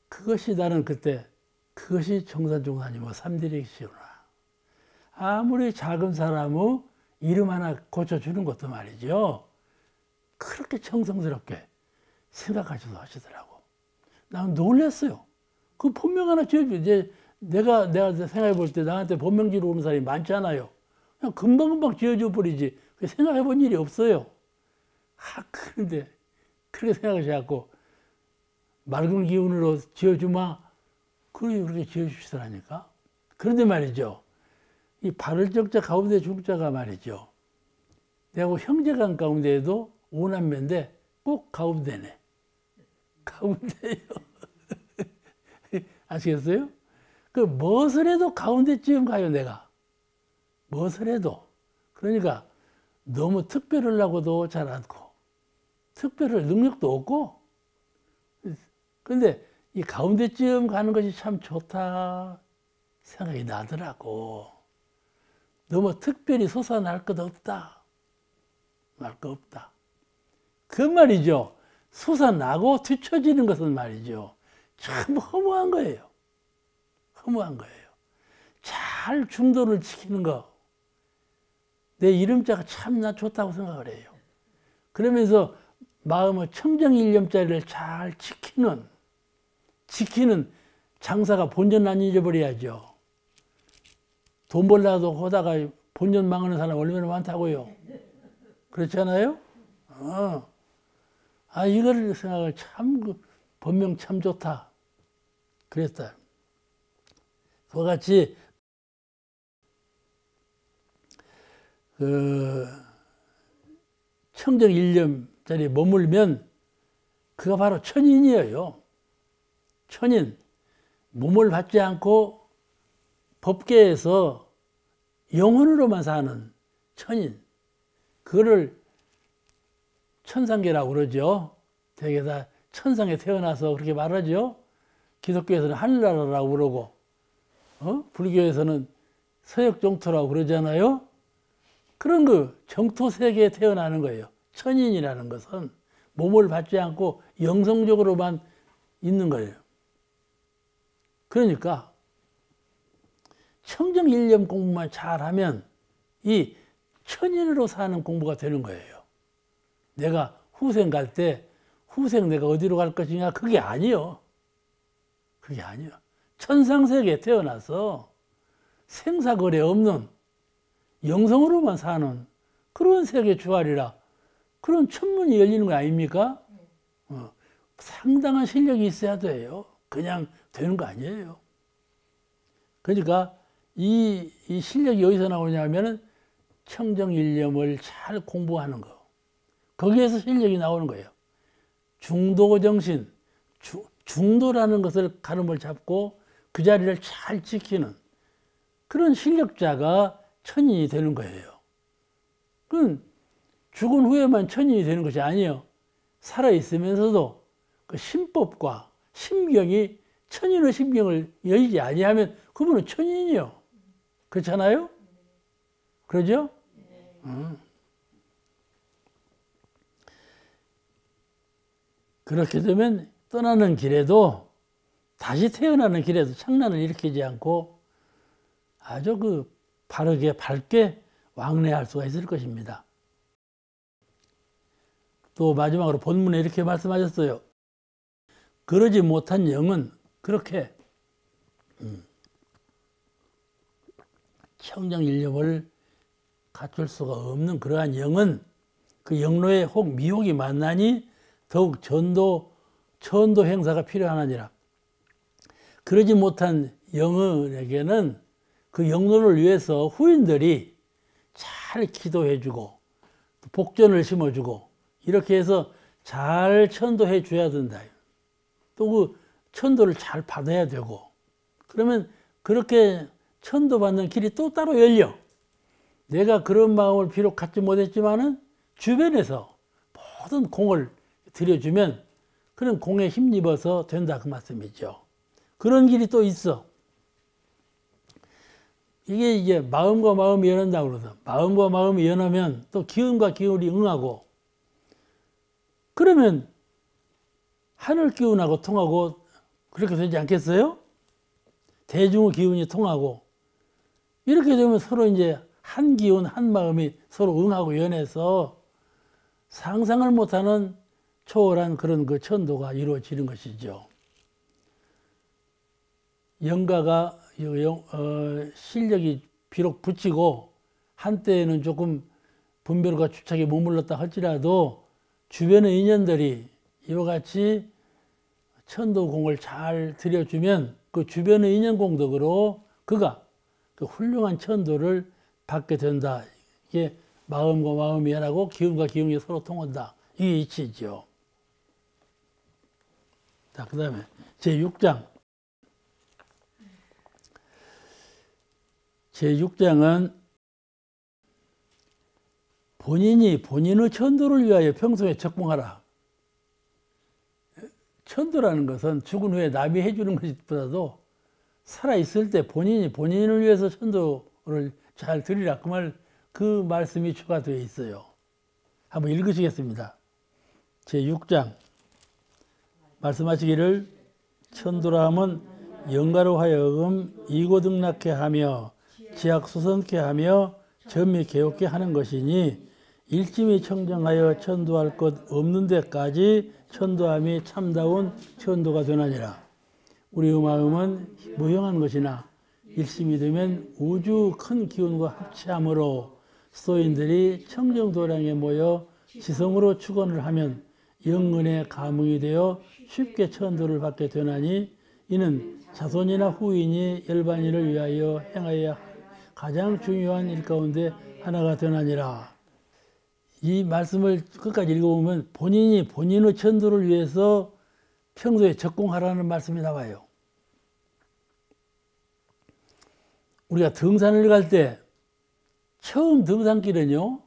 그것이 나는 그때 그것이 정산종사님의 삼대력이시구나. 아무리 작은 사람의 이름 하나 고쳐주는 것도 말이죠. 그렇게 정성스럽게 생각하셔서 하시더라고. 나는 놀랐어요. 그 본명 하나 지어줘. 이제 내가 생각해 볼 때 나한테 본명 지으러 오는 사람이 많잖아요. 그냥 금방금방 지어줘 버리지. 생각해 본 일이 없어요. 그런데 그렇게 생각하셔갖고 맑은 기운으로 지어주마. 그렇게 지어주시더라니까. 그런데 말이죠. 이 발을정자 가운데 중자가 말이죠. 내가 형제간 가운데에도 오남매인데 꼭 가운데네. 가운데요. 아시겠어요? 무엇을 해도 가운데쯤 가요, 내가. 무엇을 해도. 그러니까 너무 특별하려고도 잘 않고, 특별할 능력도 없고, 근데 이 가운데쯤 가는 것이 참 좋다 생각이 나더라고. 너무 특별히 솟아날 것 없다. 날 것 없다. 그 말이죠. 솟아나고 뒤처지는 것은 말이죠. 참 허무한 거예요. 허무한 거예요. 잘 중도를 지키는 거. 내 이름자가 참 나 좋다고 생각을 해요. 그러면서 마음의 청정일념자리를 잘 지키는 장사가 본전 안 잊어버려야죠. 돈 벌려고 하다가 본전 망하는 사람 얼마나 많다고요. 그렇잖아요? 이거를 생각을 본명 참 좋다. 그랬어요. 그와 같이, 청정일념자리에 머물면 그가 바로 천인이에요. 천인. 몸을 받지 않고 법계에서 영혼으로만 사는 천인. 그거를 천상계라고 그러죠. 되게 다 천상에 태어나서 그렇게 말하죠. 기독교에서는 하늘나라라고 그러고, 불교에서는 서역정토라고 그러잖아요. 그런 정토세계에 태어나는 거예요. 천인이라는 것은 몸을 받지 않고 영성적으로만 있는 거예요. 그러니까 청정일념 공부만 잘하면 이 천인으로 사는 공부가 되는 거예요. 내가 후생 갈 때 후생 내가 어디로 갈 것이냐 그게 아니요. 그게 아니요. 천상세계에 태어나서 생사거래 없는 영성으로만 사는 그런 세계 주활이라 그런 천문이 열리는 거 아닙니까? 상당한 실력이 있어야 돼요. 그냥 되는 거 아니에요. 그러니까 이 실력이 어디서 나오냐면은 청정일념을 잘 공부하는 거. 거기에서 실력이 나오는 거예요. 중도정신, 중도라는 것을 가름을 잡고 그 자리를 잘 지키는 그런 실력자가 천인이 되는 거예요. 그건 죽은 후에만 천인이 되는 것이 아니에요. 살아있으면서도 그 심법과 심경이 천인의 심경을 여의지 아니하면 그분은 천인이요. 그렇잖아요? 그러죠? 그렇게 되면 떠나는 길에도 다시 태어나는 길에도 창란을 일으키지 않고 아주 그 바르게 밝게 왕래할 수가 있을 것입니다. 또 마지막으로 본문에 이렇게 말씀하셨어요. 그러지 못한 영은 그렇게 청정일념을 갖출 수가 없는 그러한 영은 그 영로에 혹 미혹이 만나니 더욱 천도 행사가 필요하니라. 그러지 못한 영은에게는 그 영로를 위해서 후인들이 잘 기도해주고 복전을 심어주고 이렇게 해서 잘 천도해 줘야 된다. 또 그 천도를 잘 받아야 되고 그러면 그렇게 천도받는 길이 또 따로 열려. 내가 그런 마음을 비록 갖지 못했지만은 주변에서 모든 공을 들여주면 그런 공에 힘입어서 된다 그 말씀이죠. 그런 길이 또 있어. 이게 이제 마음과 마음이 연한다고 그러죠. 마음과 마음이 연하면 또 기운과 기운이 응하고 그러면 하늘 기운하고 통하고 그렇게 되지 않겠어요? 대중의 기운이 통하고 이렇게 되면 서로 이제 한 기운 한 마음이 서로 응하고 연해서 상상을 못하는 초월한 그런 그 천도가 이루어지는 것이죠. 영가가 실력이 비록 붙이고 한때에는 조금 분별과 주착에 머물렀다 할지라도 주변의 인연들이 이와 같이 천도공을 잘 들여주면 그 주변의 인연공덕으로 그가 그 훌륭한 천도를 받게 된다. 이게 마음과 마음이 연하고 기운과 기운이 서로 통한다. 이게 이치죠. 자, 그 다음에 제6장. 제6장은 본인이 본인의 천도를 위하여 평소에 적봉하라. 천도라는 것은 죽은 후에 남이 해주는 것보다도 살아있을 때 본인이 본인을 위해서 천도를 잘 드리라. 그 말씀이 추가되어 있어요. 한번 읽으시겠습니다. 제6장 말씀하시기를 천도라 함은 영가로 하여금 이고등락케 하며 지약수선케 하며 전미 개옥케 하는 것이니 일심이 청정하여 천도할 것 없는 데까지 천도함이 참다운 천도가 되나니라. 우리의 마음은 무형한 것이나 일심이 되면 우주 큰 기운과 합치함으로 수도인들이 청정도량에 모여 지성으로 축원을 하면 영은의 감흥이 되어 쉽게 천도를 받게 되나니 이는 자손이나 후인이 열반인을 위하여 행하여야 할 가장 중요한 일 가운데 하나가 되나니라. 이 말씀을 끝까지 읽어보면 본인이 본인의 천도를 위해서 평소에 적공하라는 말씀이 나와요. 우리가 등산을 갈 때 처음 등산길은요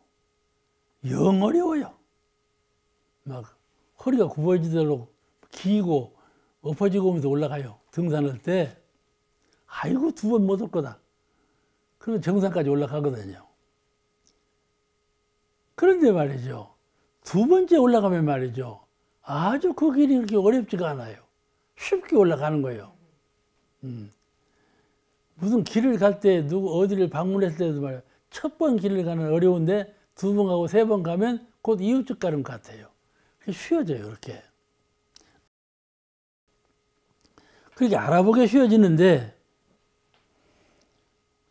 영 어려워요. 막 허리가 굽어지도록 기고 엎어지고 오면서 올라가요. 등산할 때 아이고 2번 못 올 거다. 그러면 정상까지 올라가거든요. 그런데 말이죠. 2번째 올라가면 말이죠. 아주 그 길이 그렇게 어렵지가 않아요. 쉽게 올라가는 거예요. 무슨 길을 갈 때 누구 어디를 방문했을 때도 말이에요. 첫 번 길을 가는 어려운데 2번 가고 3번 가면 곧 이웃집 가는 것 같아요. 쉬워져요. 이렇게. 그렇게 알아보게 쉬워지는데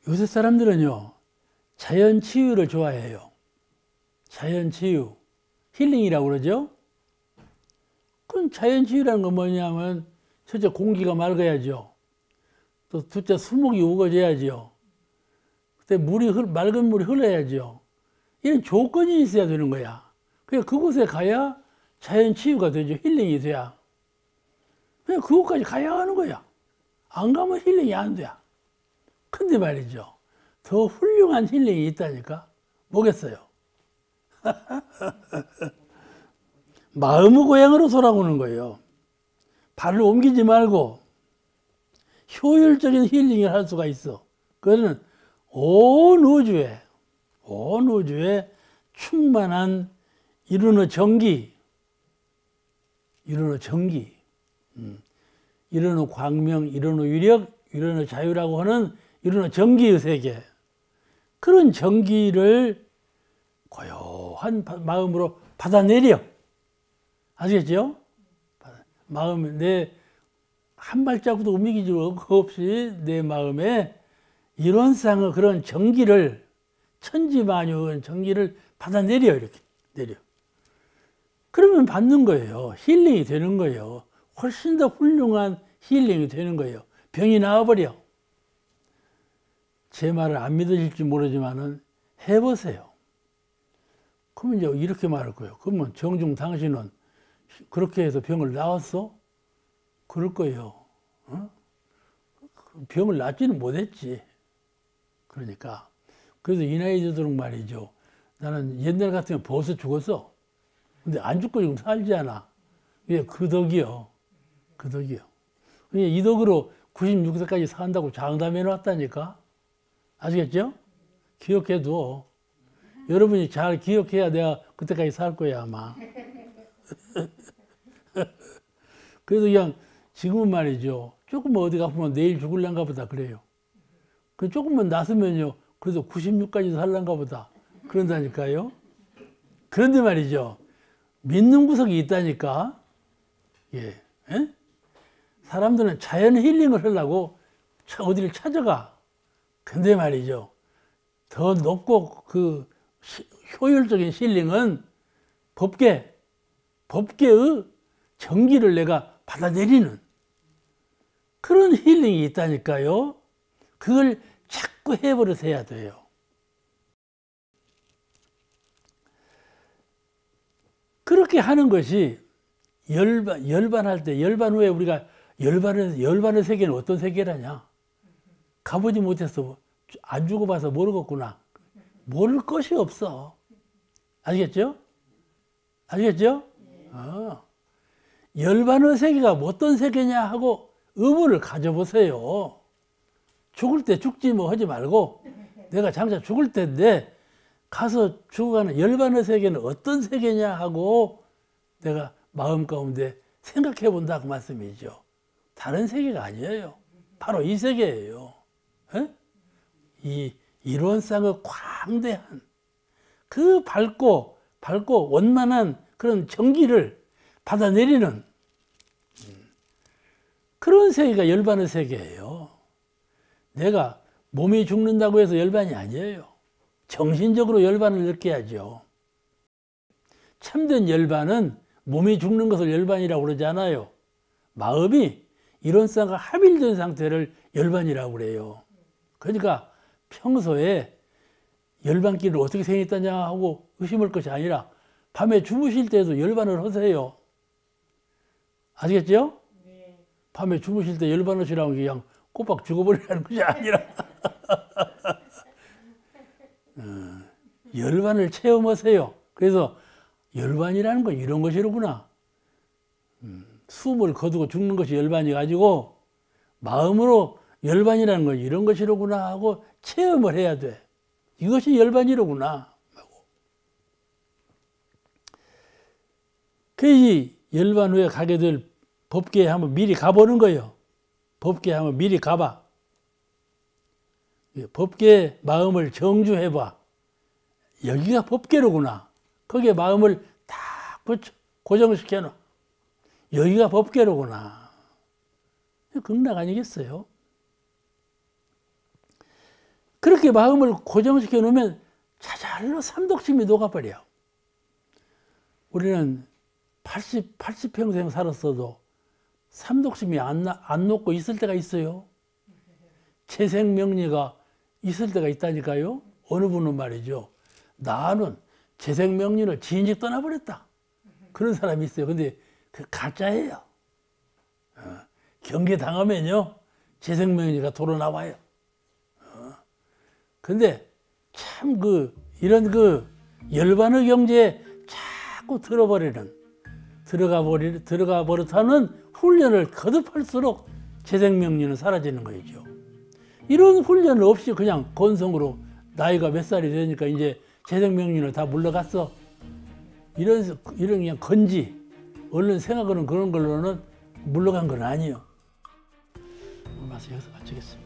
요새 사람들은요. 자연치유를 좋아해요. 자연치유. 힐링이라고 그러죠. 그럼 자연치유라는 건 뭐냐면 첫째 공기가 맑아야죠. 또 둘째 수목이 우거져야죠. 그때 맑은 물이 흘러야죠. 이런 조건이 있어야 되는 거야. 그러니까 그곳에 가야 자연치유가 되죠. 힐링이 돼야. 그냥 그것까지 가야 하는 거야. 안 가면 힐링이 안 돼. 근데 말이죠. 더 훌륭한 힐링이 있다니까? 뭐겠어요? 마음의 고향으로 돌아오는 거예요. 발을 옮기지 말고 효율적인 힐링을 할 수가 있어. 그거는 온 우주에 충만한 이루는 정기, 이루는 광명, 이루는 위력, 이루는 자유라고 하는 이루는 정기의 세계. 그런 정기를 고요한 마음으로 받아내려. 아시겠죠? 마음, 내 한 발자국도 움직이지 없이 내 마음에 이론상의 그런 정기를, 천지만유의 정기를 받아내려, 이렇게 내려. 그러면 받는 거예요. 힐링이 되는 거예요. 훨씬 더 훌륭한 힐링이 되는 거예요. 병이 나와버려. 제 말을 안 믿으실지 모르지만은 해보세요. 그러면 이제 이렇게 말할 거예요. 그러면 정중 당신은 그렇게 해서 병을 나았어? 그럴 거예요. 어? 병을 낫지는 못했지. 그러니까. 그래서 이 나이 되도록 말이죠. 나는 옛날 같으면 벌써 죽었어. 근데 안 죽고 지금 살지 않아. 이게 그 덕이요. 그 덕이요. 이 덕으로 96세까지 산다고 장담해 놨다니까. 아시겠죠? 기억해도. 여러분이 잘 기억해야 내가 그때까지 살 거야, 아마. 그래서 그냥 지금은 말이죠. 조금만 어디 가보면 내일 죽을란가 보다 그래요. 그 조금만 낫으면요. 그래도 96까지 살란가 보다. 그런다니까요. 그런데 말이죠. 믿는 구석이 있다니까. 예. 에? 사람들은 자연 힐링을 하려고 어디를 찾아가. 근데 말이죠. 더 높고 그 효율적인 힐링은 법계의 정기를 내가 받아들이는 그런 힐링이 있다니까요. 그걸 자꾸 해버릇해야 돼요. 그렇게 하는 것이 열반할 때, 열반 후에 우리가 열반의 세계는 어떤 세계라냐? 가보지 못해서 안 죽어봐서 모르겠구나. 모를 것이 없어. 아시겠죠? 아시겠죠? 열반의 세계가 어떤 세계냐 하고 의문을 가져보세요. 죽을 때 죽지 뭐 하지 말고 내가 장차 죽을 텐데 가서 죽어가는 열반의 세계는 어떤 세계냐 하고 내가 마음 가운데 생각해 본다 그 말씀이죠. 다른 세계가 아니에요. 바로 이 세계예요. 에? 이 이론상의 광대한 그 밝고 원만한 그런 정기를 받아내리는 그런 세계가 열반의 세계예요. 내가 몸이 죽는다고 해서 열반이 아니에요. 정신적으로 열반을 느껴야죠. 참된 열반은 몸이 죽는 것을 열반이라고 그러지 않아요. 마음이 이론상과 합일된 상태를 열반이라고 그래요. 그러니까 평소에 열반기를 어떻게 생겼다냐 하고 의심할 것이 아니라 밤에 주무실 때도 열반을 하세요. 아시겠죠? 네. 밤에 주무실 때 열반하시라고 그냥 꼬박 죽어버리라는 것이 아니라 열반을 체험하세요. 그래서 열반이라는 건 이런 것이로구나. 숨을 거두고 죽는 것이 열반이 가지고 마음으로 열반이라는 건 이런 것이로구나 하고 체험을 해야 돼. 이것이 열반이로구나. 그 이 열반 후에 가게 될 법계에 한번 미리 가보는 거예요. 법계에 한번 미리 가봐. 법계의 마음을 정주해봐. 여기가 법계로구나. 거기에 마음을 다 고정시켜놔. 여기가 법계로구나. 극락 아니겠어요? 그렇게 마음을 고정시켜 놓으면 자잘로 삼독심이 녹아버려. 우리는 80평생 살았어도 삼독심이 안 녹고 있을 때가 있어요. 재생명리가 있을 때가 있다니까요. 어느 분은 말이죠. 나는 재생명리를 진즉 떠나버렸다. 그런 사람이 있어요. 근데 그 가짜예요. 어? 경계 당하면요 재생명리가 도로 나와요. 근데 참 이런 열반의 경제에 자꾸 들어가 버릇하는 훈련을 거듭할수록 재생명리는 사라지는 거죠. 이런 훈련 없이 그냥 건성으로 나이가 몇 살이 되니까 이제 재생명리는 다 물러갔어. 이런 그냥 건지 얼른 생각하는 그런 걸로는 물러간 건 아니에요. 오늘 말씀 여기서 마치겠습니다.